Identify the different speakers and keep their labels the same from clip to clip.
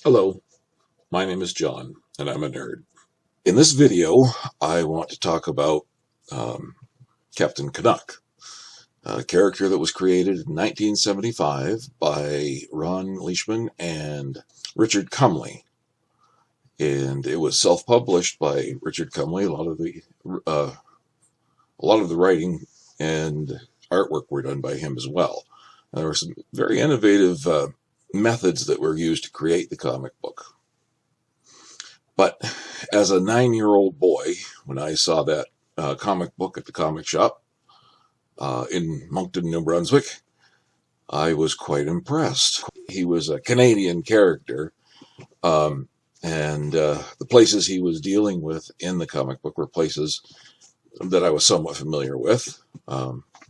Speaker 1: Hello, my name is John, and I'm a nerd. In this video, I want to talk about Captain Canuck, a character that was created in 1975 by Ron Leishman and Richard Cumley. And it was self-published by Richard Cumley. A lot of the writing and artwork were done by him as well. And there were some very innovative methods that were used to create the comic book. But as a 9-year-old boy, when I saw that comic book at the comic shop in Moncton, New Brunswick, I was quite impressed. He was a Canadian character, and the places he was dealing with in the comic book were places that I was somewhat familiar with,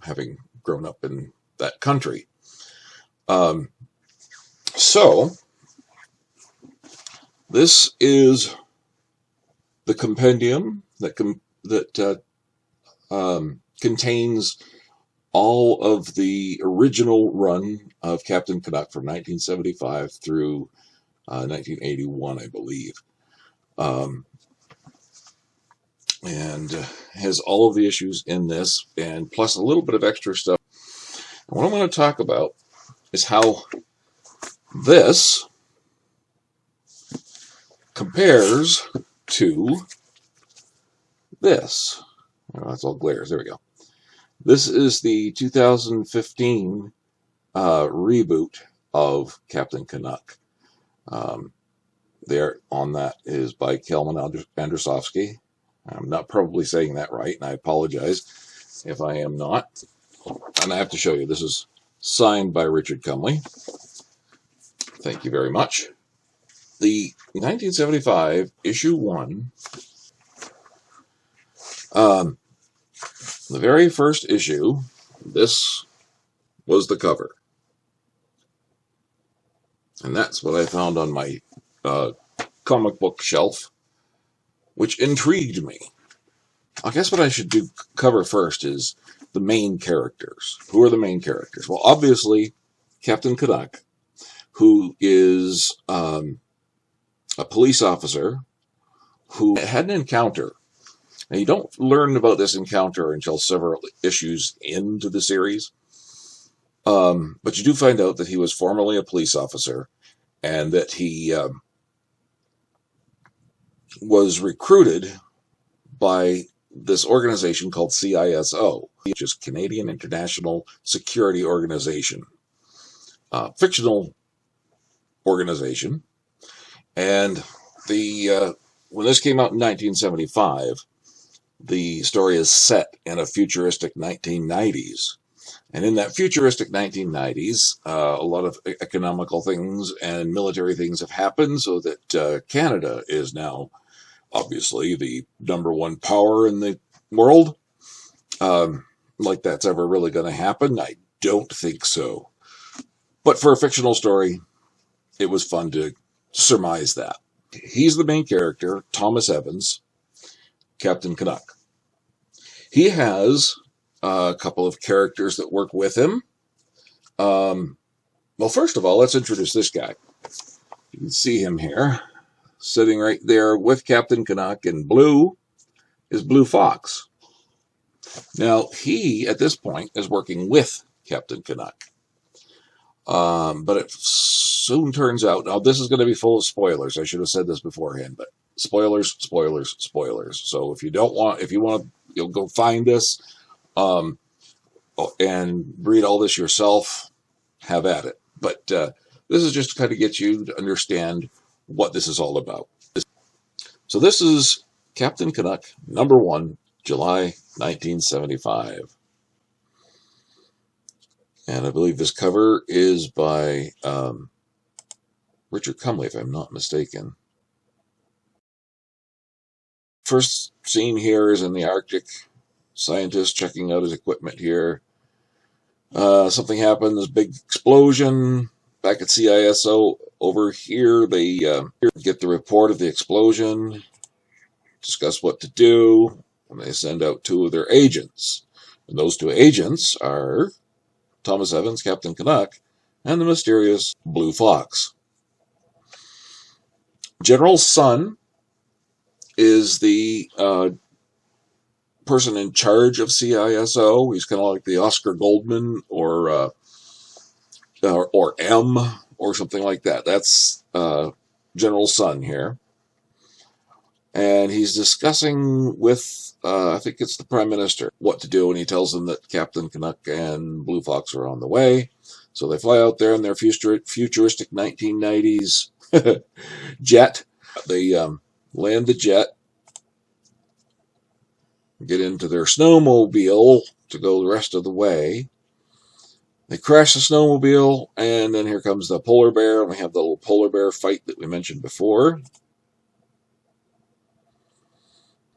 Speaker 1: having grown up in that country. So, this is the compendium that contains all of the original run of Captain Canuck from 1975 through 1981, I believe. And has all of the issues in this, and plus a little bit of extra stuff. And what I'm going to talk about is how this compares to this. Oh, that's all glares. There we go. This is the 2015 reboot of Captain Canuck. There on that is by Kelman Andrzejowski. I'm not probably saying that right, and I apologize if I am not. And I have to show you, this is signed by Richard Cumley. Thank you very much. The 1975 issue 1, the very first issue, this was the cover. And that's what I found on my comic book shelf, which intrigued me. I guess what I should do cover first is the main characters. Who are the main characters? Well, obviously, Captain Canuck, who is a police officer who had an encounter. And you don't learn about this encounter until several issues into the series. But you do find out that he was formerly a police officer and that he was recruited by this organization called CISO, which is Canadian International Security Organization. Fictional organization. And when this came out in 1975, the story is set in a futuristic 1990s. And in that futuristic 1990s, a lot of economical things and military things have happened so that Canada is now obviously the #1 power in the world. Like that's ever really going to happen? I don't think so. But for a fictional story, it was fun to surmise that. He's the main character, Thomas Evans, Captain Canuck. He has a couple of characters that work with him. Well, first of all, let's introduce this guy. You can see him here, sitting right there with Captain Canuck, and blue is Blue Fox. Now, he, at this point, is working with Captain Canuck. But it soon turns out, now this is going to be full of spoilers. I should have said this beforehand, but spoilers, spoilers, spoilers. So if you want to, you'll go find this, and read all this yourself, have at it. But, this is just to kind of get you to understand what this is all about. So this is Captain Canuck, #1, July 1975. And I believe this cover is by Richard Cumley, if I'm not mistaken. First scene here is in the Arctic. Scientist checking out his equipment here. Something happens, big explosion. Back at CISO over here, they get the report of the explosion, discuss what to do, and they send out 2 of their agents. And those 2 agents are Thomas Evans, Captain Canuck, and the mysterious Blue Fox. General Sun is the person in charge of CISO. He's kind of like the Oscar Goldman or M or something like that. That's General Sun here. And he's discussing with, I think it's the Prime Minister, what to do. And he tells them that Captain Canuck and Blue Fox are on the way. So they fly out there in their futuristic 1990s jet. They land the jet, get into their snowmobile to go the rest of the way. They crash the snowmobile, and then here comes the polar bear, and we have the little polar bear fight that we mentioned before.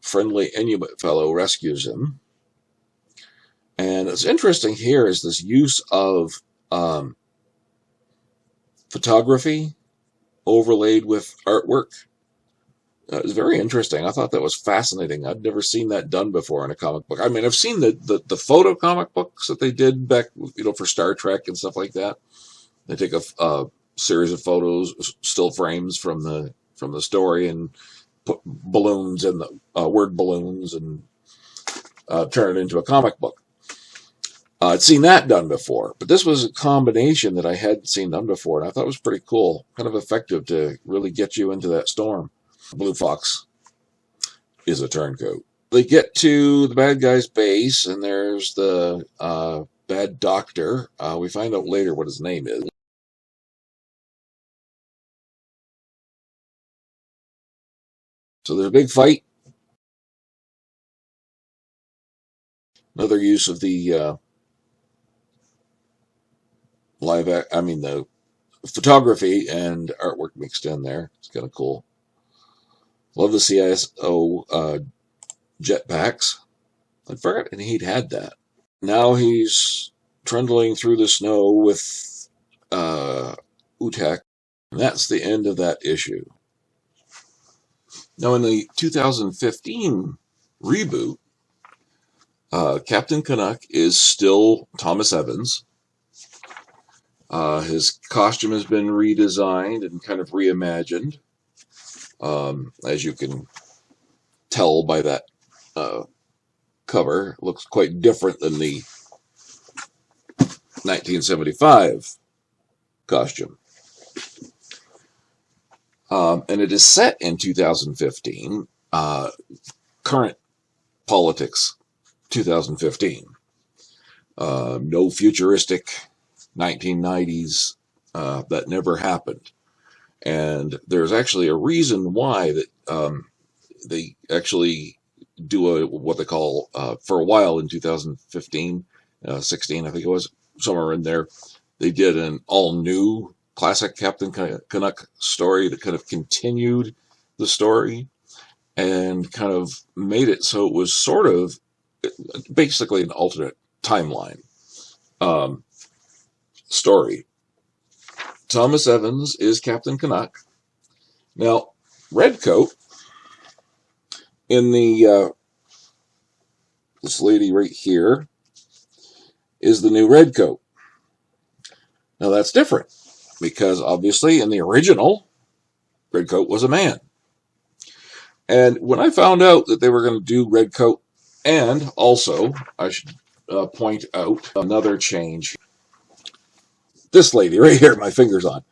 Speaker 1: Friendly Inuit fellow rescues him. And what's interesting here is this use of photography overlaid with artwork. It's very interesting. I thought that was fascinating. I'd never seen that done before in a comic book. I mean, I've seen the photo comic books that they did back, for Star Trek and stuff like that. They take a series of photos, still frames from the story, and put balloons in the word balloons and turn it into a comic book. I'd seen that done before, but this was a combination that I hadn't seen done before, and I thought it was pretty cool, kind of effective to really get you into that storm. Blue Fox is a turncoat. They get to the bad guy's base, and there's the bad doctor. We find out later what his name is. So there's a big fight. Another use of the the photography and artwork mixed in there. It's kind of cool. Love the CISO jetpacks. I forgot he'd had that. Now he's trundling through the snow with Utek. And that's the end of that issue. Now in the 2015 reboot, Captain Canuck is still Thomas Evans. His costume has been redesigned and kind of reimagined. As you can tell by that cover, it looks quite different than the 1975 costume. And it is set in 2015, current politics 2015. No futuristic 1990s, that never happened. And there's actually a reason why that they actually do what they call, for a while in 2015, 16, I think it was, somewhere in there, they did an all-new classic Captain Canuck story that kind of continued the story and kind of made it so it was sort of basically an alternate timeline story. Thomas Evans is Captain Canuck. Now, Redcoat in the this lady right here is the new Redcoat. Now that's different because obviously in the original, Redcoat was a man. And when I found out that they were going to do Redcoat, and also I should point out another change. This lady right here, my finger's on.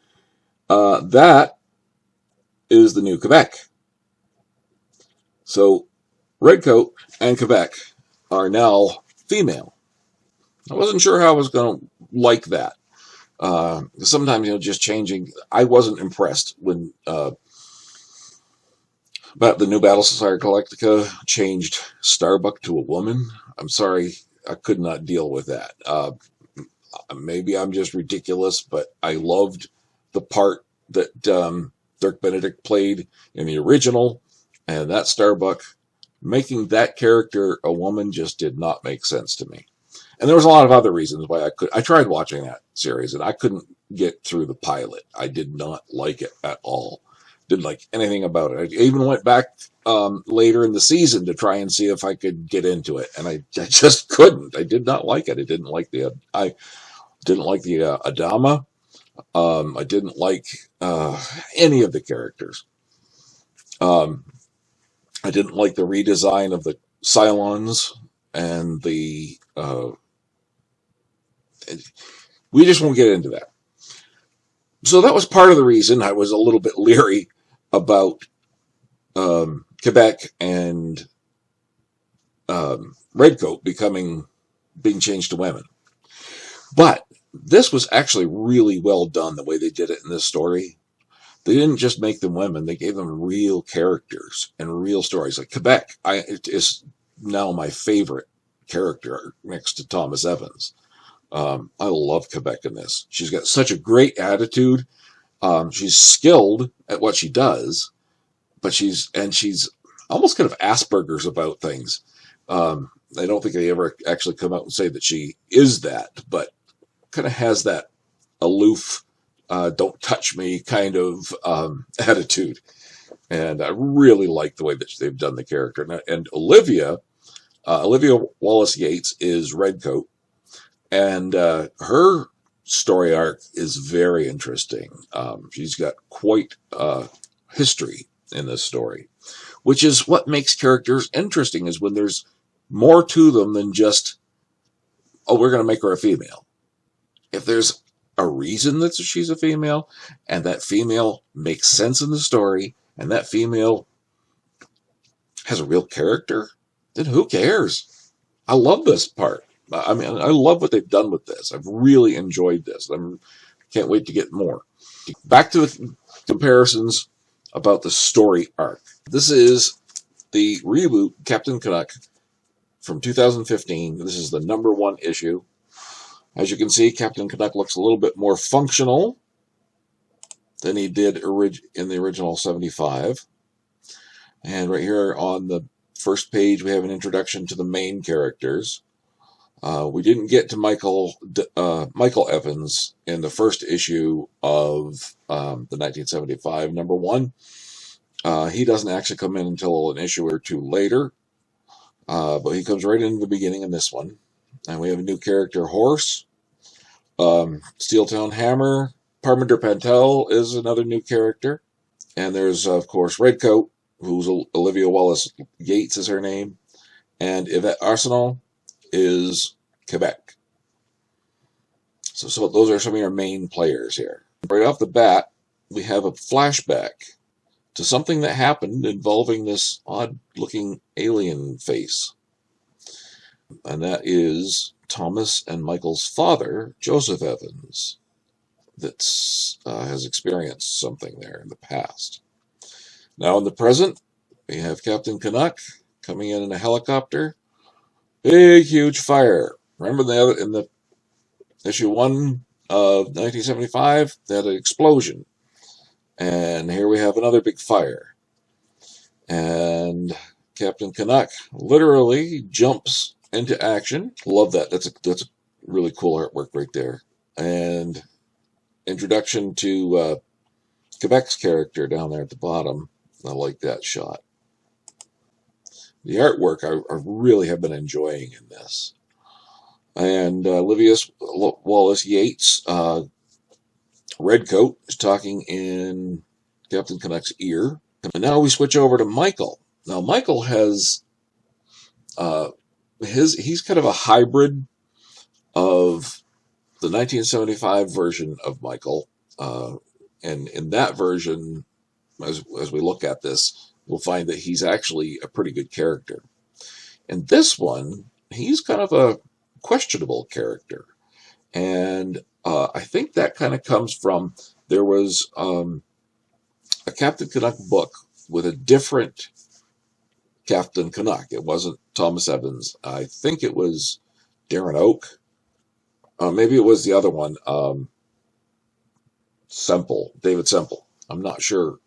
Speaker 1: That is the new Quebec. So Redcoat and Quebec are now female. I wasn't sure how I was going to like that. Sometimes, just changing. I wasn't impressed when about the new Battlestar Galactica changed Starbuck to a woman. I'm sorry, I could not deal with that. Maybe I'm just ridiculous, but I loved the part that Dirk Benedict played in the original, and that Starbuck, making that character a woman just did not make sense to me. And there was a lot of other reasons why I tried watching that series, and I couldn't get through the pilot. I did not like it at all. Didn't like anything about it. I even went back later in the season to try and see if I could get into it, and I just couldn't. I did not like it. I didn't like the Adama. I didn't like any of the characters. Um, I didn't like the redesign of the Cylons and the. We just won't get into that. So that was part of the reason I was a little bit leery about Quebec and Redcoat being changed to women. But this was actually really well done the way they did it in this story. They didn't just make them women; they gave them real characters and real stories. Like Quebec, it is now my favorite character next to Thomas Evans. I love Quebec in this. She's got such a great attitude. She's skilled at what she does, but she's almost kind of Asperger's about things. I don't think they ever actually come out and say that she is that, but kind of has that aloof, don't touch me kind of attitude. And I really like the way that they've done the character. And Olivia Wallace-Yates is Redcoat, and her story arc is very interesting. She's got quite a history in this story, which is what makes characters interesting, is when there's more to them than just, oh, we're going to make her a female. If there's a reason that she's a female, and that female makes sense in the story, and that female has a real character, then who cares? I love this part. I mean, I love what they've done with this. I've really enjoyed this. I can't wait to get more. Back to the comparisons about the story arc. This is the reboot Captain Canuck from 2015. This is the #1 issue. As you can see, Captain Canuck looks a little bit more functional than he did in the original 75. And right here on the first page, we have an introduction to the main characters. We didn't get to Michael Evans in the first issue of the 1975 #1. He doesn't actually come in until an issue or two later, but he comes right into the beginning in this one. And we have a new character, Horse. Steeltown Hammer. Parminder Pantel is another new character. And there's, of course, Redcoat, who's Olivia Wallace-Yates is her name. And Yvette Arsenault is Quebec. So those are some of your main players here. Right off the bat, we have a flashback to something that happened involving this odd-looking alien face. And that is Thomas and Michael's father, Joseph Evans, that has experienced something there in the past. Now in the present, we have Captain Canuck coming in a helicopter. Big, huge fire. Remember in the issue 1 of 1975, they had an explosion. And here we have another big fire. And Captain Canuck literally jumps into action. Love that. That's a really cool artwork right there. And introduction to Quebec's character down there at the bottom. I like that shot. The artwork I really have been enjoying in this. And Olivia Wallace-Yates, Redcoat, is talking in Captain Canuck's ear. And now we switch over to Michael. Now Michael has he's kind of a hybrid of the 1975 version of Michael. And in that version, as we look at this, we'll find that he's actually a pretty good character. In this one, he's kind of a questionable character. And I think that kind of comes from, there was a Captain Canuck book with a different Captain Canuck. It wasn't Thomas Evans. I think it was Darren Oak. Maybe it was the other one, David Semple. I'm not sure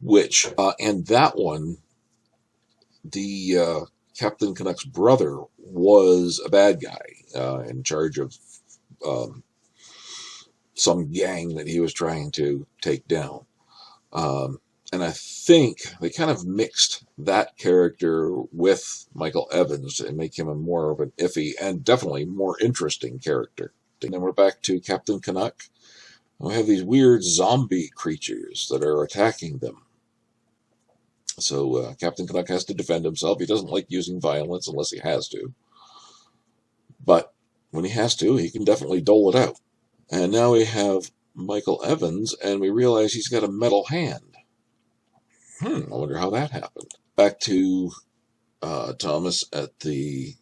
Speaker 1: which. And that one, the Captain Canuck's brother was a bad guy in charge of some gang that he was trying to take down. And I think they kind of mixed that character with Michael Evans and make him a more of an iffy and definitely more interesting character. And then we're back to Captain Canuck. We have these weird zombie creatures that are attacking them. So Captain Canuck has to defend himself. He doesn't like using violence unless he has to. But when he has to, he can definitely dole it out. And now we have Michael Evans, and we realize he's got a metal hand. I wonder how that happened. Back to Thomas at the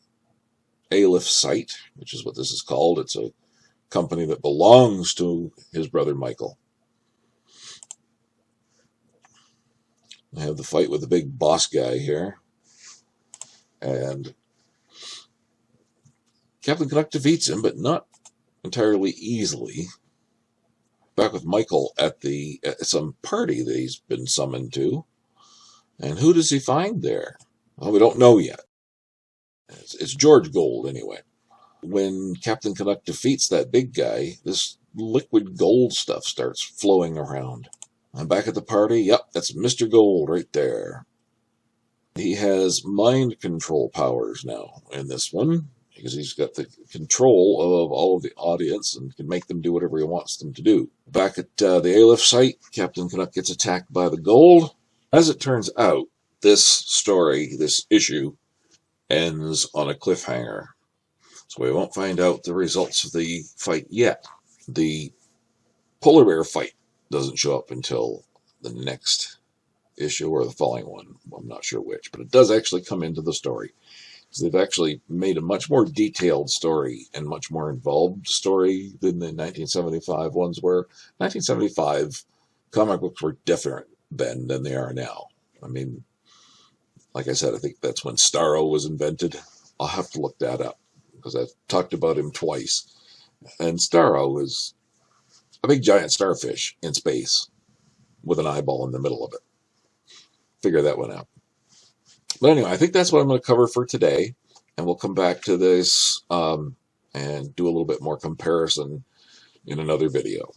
Speaker 1: Aleph site, which is what this is called. It's a company that belongs to his brother Michael. I have the fight with the big boss guy here. And Captain Canuck defeats him, but not entirely easily. Back with Michael at some party that he's been summoned to. And who does he find there? Well, we don't know yet. It's George Gold, anyway. When Captain Canuck defeats that big guy, this liquid gold stuff starts flowing around. I'm back at the party. Yep, that's Mr. Gold right there. He has mind control powers now in this one, because he's got the control of all of the audience and can make them do whatever he wants them to do. Back at the Aleph site, Captain Canuck gets attacked by the gold. As it turns out, this story, this issue, ends on a cliffhanger. So we won't find out the results of the fight yet. The polar bear fight doesn't show up until the next issue or the following one. I'm not sure which, but it does actually come into the story. So they've actually made a much more detailed story and much more involved story than the 1975 ones were. 1975 comic books were different then than they are now. I mean, like I said, I think that's when Starro was invented. I'll have to look that up because I've talked about him twice. And Starro is a big giant starfish in space with an eyeball in the middle of it. Figure that one out. But anyway, I think that's what I'm going to cover for today. And we'll come back to this and do a little bit more comparison in another video.